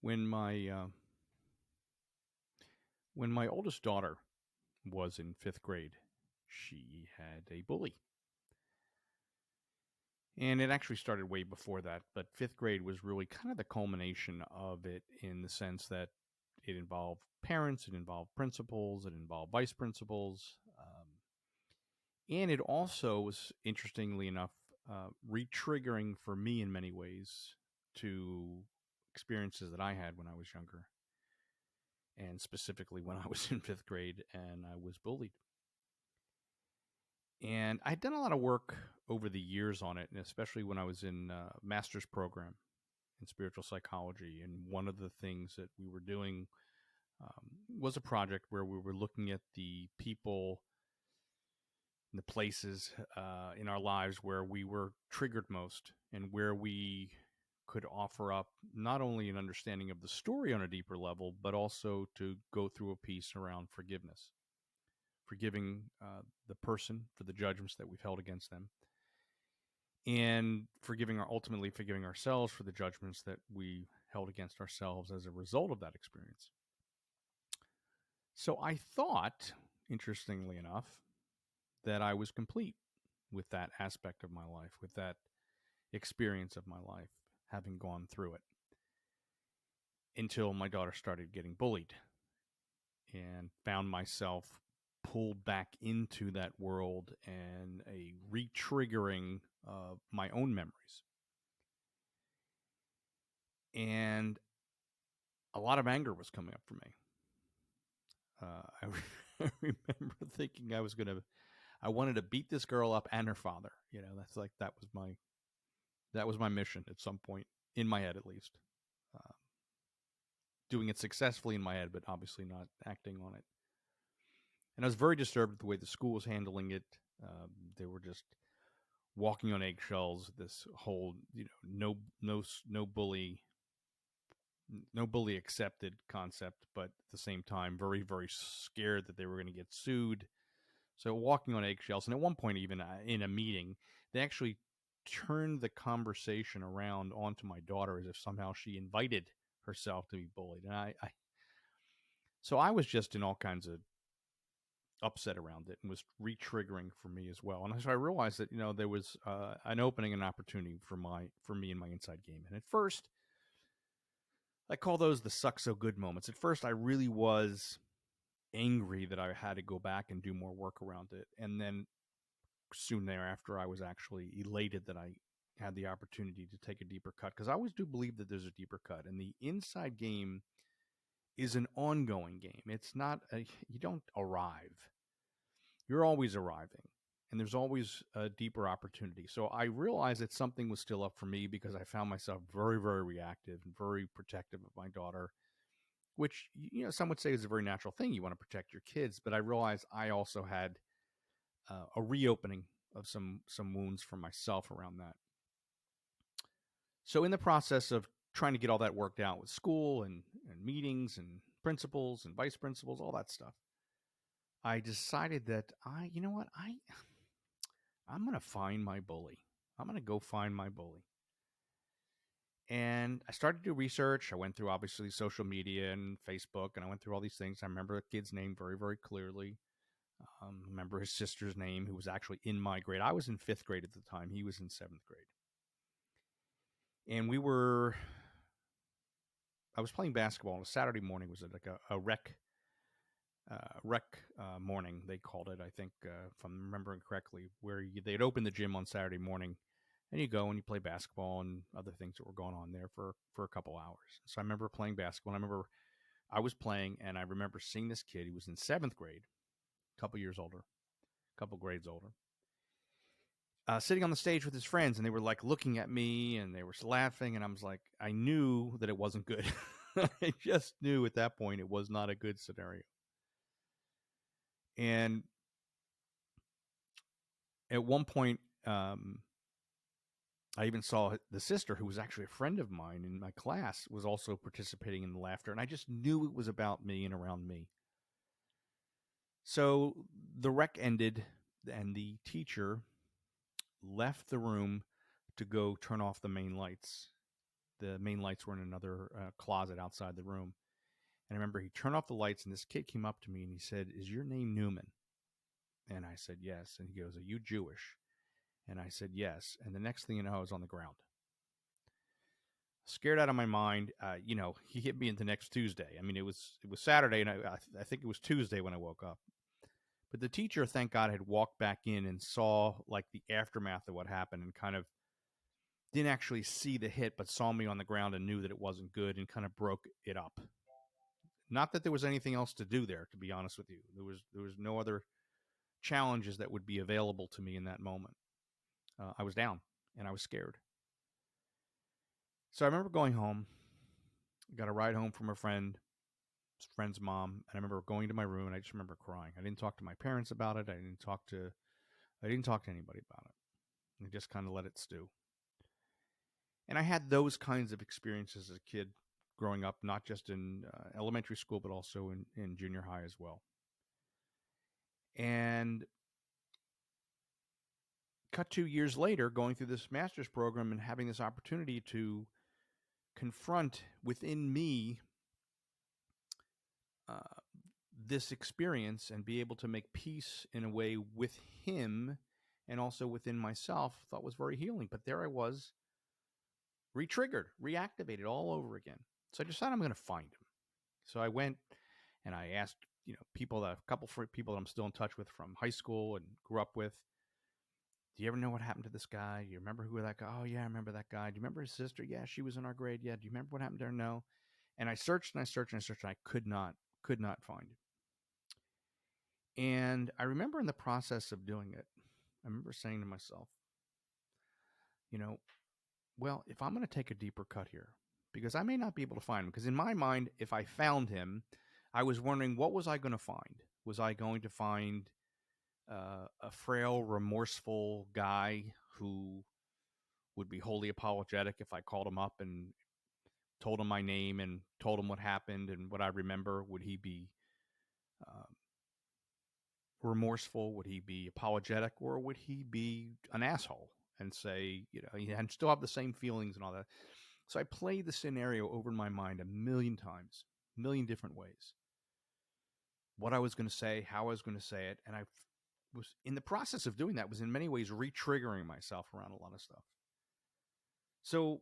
When my when my oldest daughter was in fifth grade, she had a bully, and it actually started way before that. But fifth grade was really kind of the culmination of it, in the sense that it involved parents, it involved principals, it involved vice principals, and it also was, interestingly enough, re-triggering for me in many ways to experiences that I had when I was younger, and specifically when I was in fifth grade and I was bullied. And I'd done a lot of work over the years on it, and especially when I was in a master's program in spiritual psychology. And one of the things that we were doing was a project where we were looking at the people, the places in our lives where we were triggered most, and where we could offer up not only an understanding of the story on a deeper level, but also to go through a piece around forgiveness, forgiving the person for the judgments that we've held against them, and ultimately forgiving ourselves for the judgments that we held against ourselves as a result of that experience. So I thought, interestingly enough, that I was complete with that aspect of my life, with that experience of my life, having gone through it, until my daughter started getting bullied and found myself pulled back into that world and a re-triggering of my own memories. And a lot of anger was coming up for me. I remember thinking I wanted to beat this girl up and her father. That was my mission at some point, in my head at least. Doing it successfully in my head, but obviously not acting on it. And I was very disturbed with the way the school was handling it. They were just walking on eggshells. This whole, no bully accepted concept, but at the same time, very, very scared that they were going to get sued. So walking on eggshells. And at one point, even in a meeting, they actually turned the conversation around onto my daughter as if somehow she invited herself to be bullied. And so I was just in all kinds of upset around it, and was re-triggering for me as well. And so I realized that there was an opening, an opportunity for me in my inside game. And at first, I call those the suck so good moments. At first, I really was angry that I had to go back and do more work around it, and then soon thereafter, I was actually elated that I had the opportunity to take a deeper cut, because I always do believe that there's a deeper cut, and the inside game is an ongoing game. It's not you don't arrive. You're always arriving, and there's always a deeper opportunity. So I realized that something was still up for me, because I found myself very, very reactive and very protective of my daughter, which, some would say is a very natural thing. You want to protect your kids, but I realized I also had a reopening of some wounds for myself around that. So in the process of trying to get all that worked out with school and meetings and principals and vice principals, all that stuff, I decided that I'm going to find my bully. I'm going to go find my bully. And I started to do research. I went through, obviously, social media and Facebook, and I went through all these things. I remember the kid's name very, very clearly. I remember his sister's name, who was actually in my grade. I was in fifth grade at the time. He was in seventh grade. And I was playing basketball on a Saturday morning. It was like a rec morning, they called it, I think, if I'm remembering correctly, where they'd open the gym on Saturday morning, and you go and you play basketball and other things that were going on there for a couple hours. So I remember playing basketball. And I remember I was playing, and I remember seeing this kid. He was in seventh grade, a couple years older, a couple grades older, sitting on the stage with his friends, and they were like looking at me, and they were laughing, and I was like, I knew that it wasn't good. I just knew at that point it was not a good scenario. And at one point, I even saw the sister, who was actually a friend of mine in my class, was also participating in the laughter. And I just knew it was about me and around me. So the rec ended, and the teacher left the room to go turn off the main lights. The main lights were in another closet outside the room. And I remember he turned off the lights, and this kid came up to me and he said, "Is your name Newman?" And I said, "Yes." And he goes, "Are you Jewish?" And I said, "Yes." And the next thing you know, I was on the ground, scared out of my mind. He hit me into next Tuesday. I mean, it was Saturday, and I think it was Tuesday when I woke up. But the teacher, thank God, had walked back in and saw like the aftermath of what happened, and kind of didn't actually see the hit, but saw me on the ground and knew that it wasn't good, and kind of broke it up. Not that there was anything else to do there, to be honest with you. There was no other challenges that would be available to me in that moment. I was down and I was scared. So I remember going home. Got a ride home from a friend's mom, and I remember going to my room, and I just remember crying. I didn't talk to my parents about it. I didn't talk to anybody about it. I just kind of let it stew. And I had those kinds of experiences as a kid growing up, not just in elementary school, but also in junior high as well. And cut 2 years later, going through this master's program and having this opportunity to confront within me uh, this experience and be able to make peace in a way with him and also within myself, thought was very healing. But there I was, re-triggered, reactivated all over again. So I decided I'm going to find him. So I went and I asked, a couple of people that I'm still in touch with from high school and grew up with, "Do you ever know what happened to this guy? You remember who that guy? Oh yeah, I remember that guy. Do you remember his sister? Yeah, she was in our grade. Yeah. Do you remember what happened to her? No." And I searched and I searched and I searched and I could not find it. And I remember in the process of doing it, I remember saying to myself, you know, well, if I'm going to take a deeper cut here, because I may not be able to find him, because in my mind, if I found him, I was wondering, what was I going to find? Was I going to find a frail, remorseful guy who would be wholly apologetic if I called him up and told him my name and told him what happened and what I remember? Would he be uh, remorseful? Would he be apologetic? Or would he be an asshole and say, and still have the same feelings and all that? So I played the scenario over in my mind a million times, a million different ways. What I was going to say, how I was going to say it. And I was in the process of doing that, was in many ways re-triggering myself around a lot of stuff. So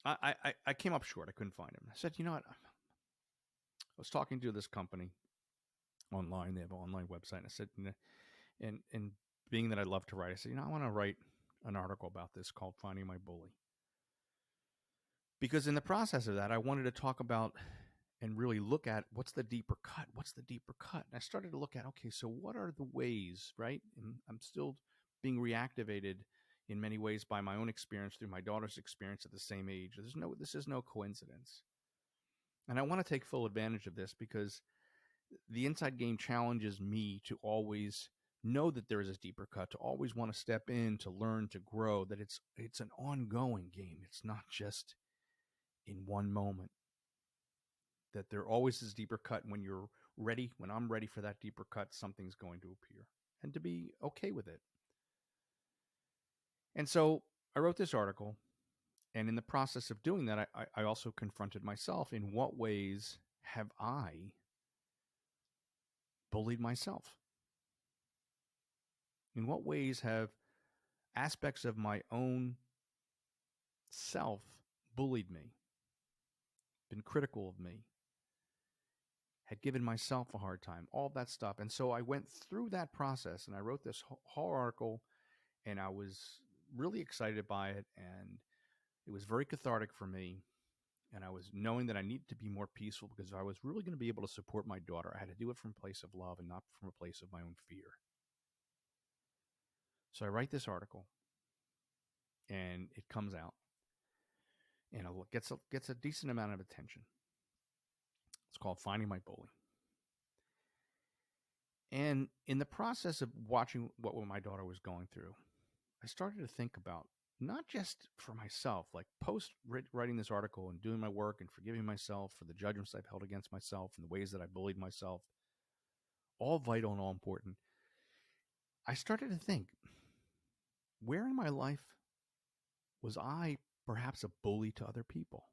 I came up short. I couldn't find him. I said, you know what? I was talking to this company online. They have an online website. And I said, and being that I love to write, I said, I want to write an article about this called "Finding My Bully." Because in the process of that, I wanted to talk about and really look at what's the deeper cut. What's the deeper cut? And I started to look at, okay, so what are the ways, right? And I'm still being reactivated in many ways by my own experience through my daughter's experience at the same age. This is no coincidence. And I want to take full advantage of this because the inside game challenges me to always know that there is a deeper cut, to always want to step in, to learn, to grow, that it's an ongoing game. It's not just in one moment. That there always is deeper cut. When you're ready, when I'm ready for that deeper cut, something's going to appear, and to be okay with it. And so I wrote this article, and in the process of doing that, I also confronted myself. In what ways have I bullied myself? In what ways have aspects of my own self bullied me, been critical of me, had given myself a hard time, all that stuff? And so I went through that process and I wrote this whole article, and I was really excited by it, and it was very cathartic for me. And I was knowing that I needed to be more peaceful, because if I was really going to be able to support my daughter, I had to do it from a place of love and not from a place of my own fear. So I write this article, and it comes out, and it gets a decent amount of attention. It's called "Finding My Bully." And in the process of watching what my daughter was going through, I started to think about, not just for myself, like post writing this article and doing my work and forgiving myself for the judgments I've held against myself and the ways that I bullied myself, all vital and all important. I started to think, where in my life was I perhaps a bully to other people.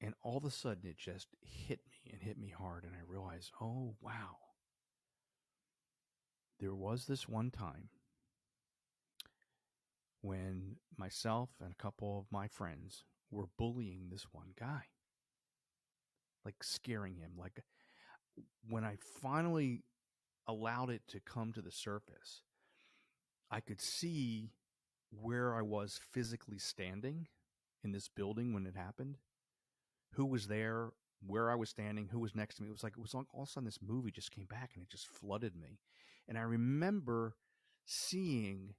And all of a sudden, it just hit me and hit me hard. And I realized, oh, wow. There was this one time when myself and a couple of my friends were bullying this one guy, like scaring him. Like when I finally allowed it to come to the surface, I could see where I was physically standing in this building when it happened, who was there, where I was standing, who was next to me. It was like all of a sudden this movie just came back and it just flooded me. And I remember seeing,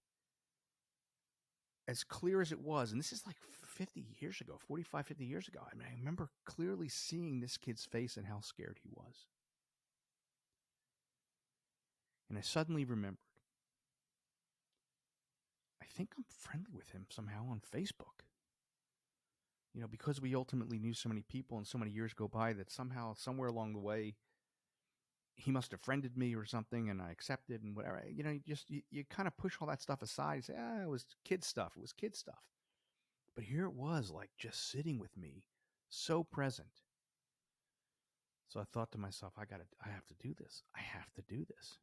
as clear as it was, and this is like 50 years ago, 45, 50 years ago. I mean, I remember clearly seeing this kid's face and how scared he was. And I suddenly remembered, I think I'm friendly with him somehow on Facebook. You know, because we ultimately knew so many people and so many years go by that somehow, somewhere along the way, he must have friended me or something, and I accepted and whatever. You know, you kind of push all that stuff aside and say, it was kid stuff. It was kid stuff. But here it was, like, just sitting with me, so present. So I thought to myself, I have to do this. I have to do this.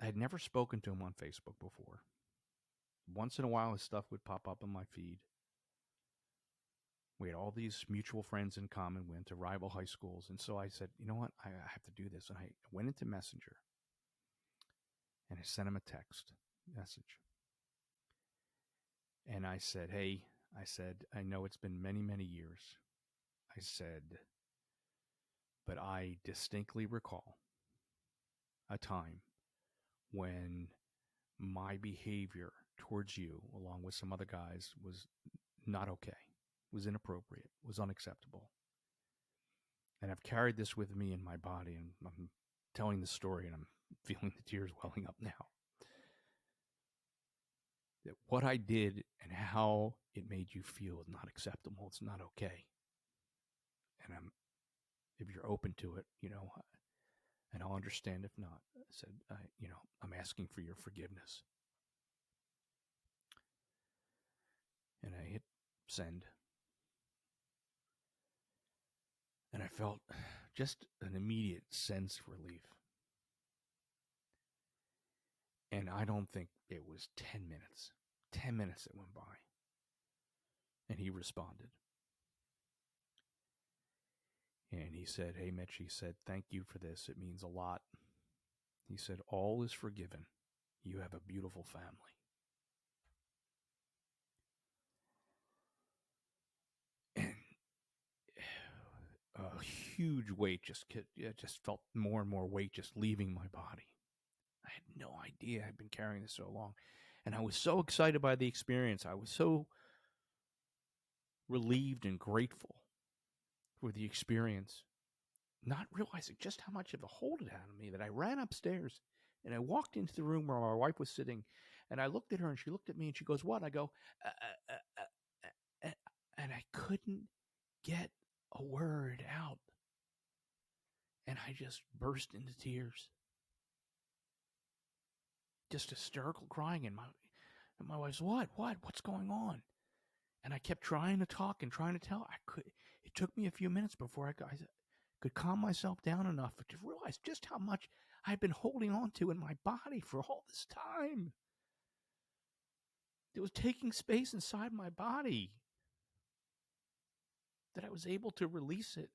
I had never spoken to him on Facebook before. Once in a while, his stuff would pop up on my feed. We had all these mutual friends in common. We went to rival high schools. And so I said, you know what? I have to do this. And I went into Messenger and I sent him a text message. And I said, hey, I know it's been many, many years. I said, but I distinctly recall a time when my behavior towards you, along with some other guys, was not okay, was inappropriate, was unacceptable. And I've carried this with me in my body, and I'm telling the story, and I'm feeling the tears welling up now. That what I did and how it made you feel is not acceptable. It's not okay. And if you're open to it, you know, and I'll understand if not. I said, I'm asking for your forgiveness. And I hit send. And I felt just an immediate sense of relief. And I don't think it was 10 minutes. 10 minutes that went by. And he responded. And he said, hey, Mitch, he said, thank you for this. It means a lot. He said, all is forgiven. You have a beautiful family. And a huge weight just felt more and more weight just leaving my body. I had no idea I'd been carrying this so long. And I was so excited by the experience. I was so relieved and grateful for the experience, not realizing just how much of a hold it had on me, that I ran upstairs and I walked into the room where my wife was sitting, and I looked at her and she looked at me and she goes, what? I go, and I couldn't get a word out. And I just burst into tears. Just hysterical crying. And my wife's, what's going on? And I kept trying to talk and trying to tell. It took me a few minutes before I could calm myself down enough to realize just how much I've been holding on to in my body for all this time. It was taking space inside my body, that I was able to release it,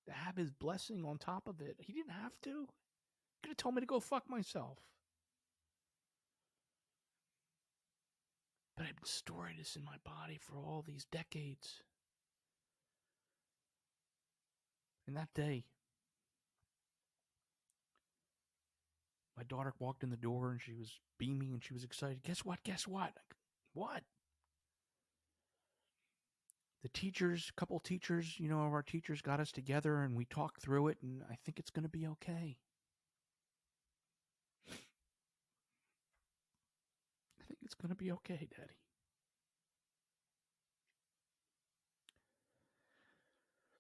to have his blessing on top of it. He didn't have to. He could have told me to go fuck myself. But I've been storing this in my body for all these decades. And that day, my daughter walked in the door and she was beaming and she was excited. Guess what? What? The teachers, a couple teachers, of our teachers got us together and we talked through it, and I think it's going to be okay. I think it's going to be okay, Daddy.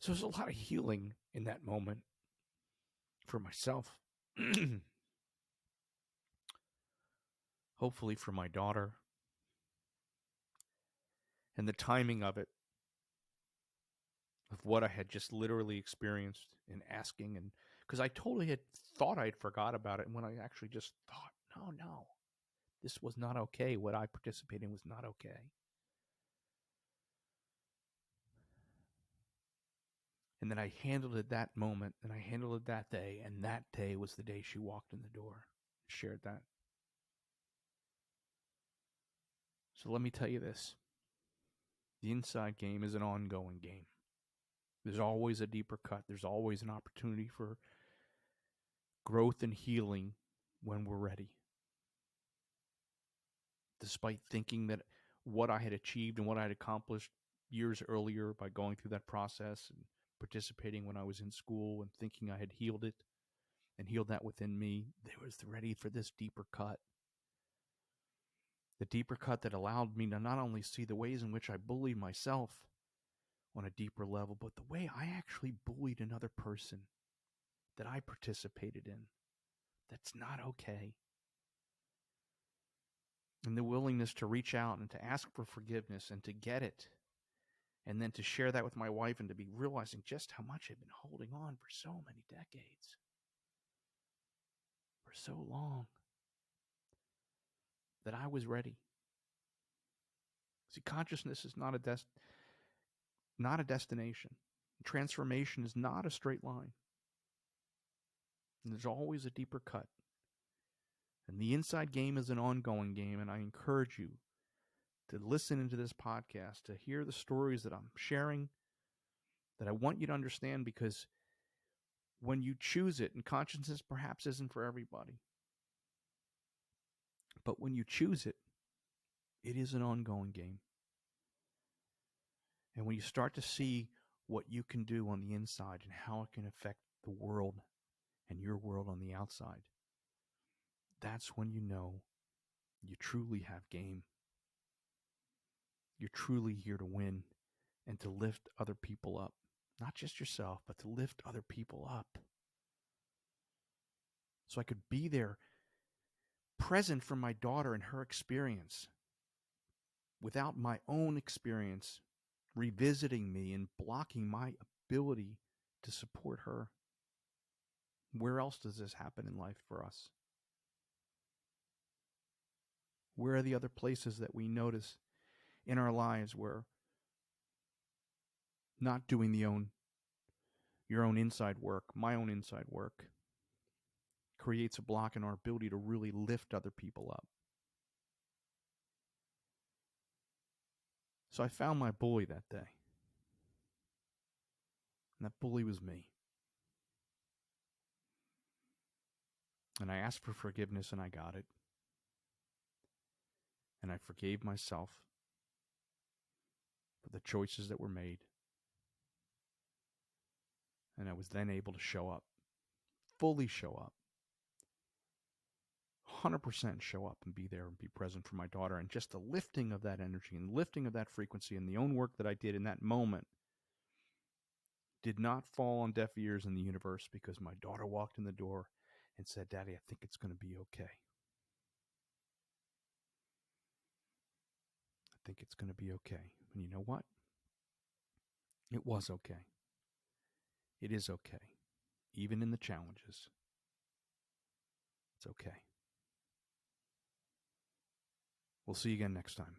So there's a lot of healing in that moment for myself. hopefully for my daughter, and the timing of it, of what I had just literally experienced and asking, and because I totally had thought I'd forgot about it, and when I actually just thought, no, this was not okay. What I participated in was not okay. And then I handled it that moment, and I handled it that day, and that day was the day she walked in the door, shared that. So let me tell you this. The inside game is an ongoing game. There's always a deeper cut. There's always an opportunity for growth and healing when we're ready. Despite thinking that what I had achieved and what I had accomplished years earlier by going through that process and participating when I was in school and thinking I had healed it and healed that within me, they was ready for this deeper cut. The deeper cut that allowed me to not only see the ways in which I bullied myself on a deeper level, but the way I actually bullied another person that I participated in. That's not okay. And the willingness to reach out and to ask for forgiveness and to get it, and then to share that with my wife and to be realizing just how much I've been holding on for so many decades, for so long, that I was ready. See, consciousness is not a destination. Transformation is not a straight line. And there's always a deeper cut. And the inside game is an ongoing game, and I encourage you to listen into this podcast, to hear the stories that I'm sharing, that I want you to understand, because when you choose it, and consciousness perhaps isn't for everybody, but when you choose it, it is an ongoing game. And when you start to see what you can do on the inside and how it can affect the world and your world on the outside, that's when you know you truly have game. You're truly here to win and to lift other people up. Not just yourself, but to lift other people up. So I could be there, present for my daughter and her experience, without my own experience revisiting me and blocking my ability to support her. Where else does this happen in life for us? Where are the other places that we notice in our lives where not doing your own inside work, my own inside work, creates a block in our ability to really lift other people up? So I found my bully that day. And that bully was me. And I asked for forgiveness and I got it. And I forgave myself for the choices that were made. And I was then able to show up, fully show up, 100% show up and be there and be present for my daughter. And just the lifting of that energy and lifting of that frequency and the own work that I did in that moment did not fall on deaf ears in the universe, because my daughter walked in the door and said, "Daddy, I think it's going to be okay. I think it's going to be okay." And you know what? It was okay. It is okay. Even in the challenges, it's okay. We'll see you again next time.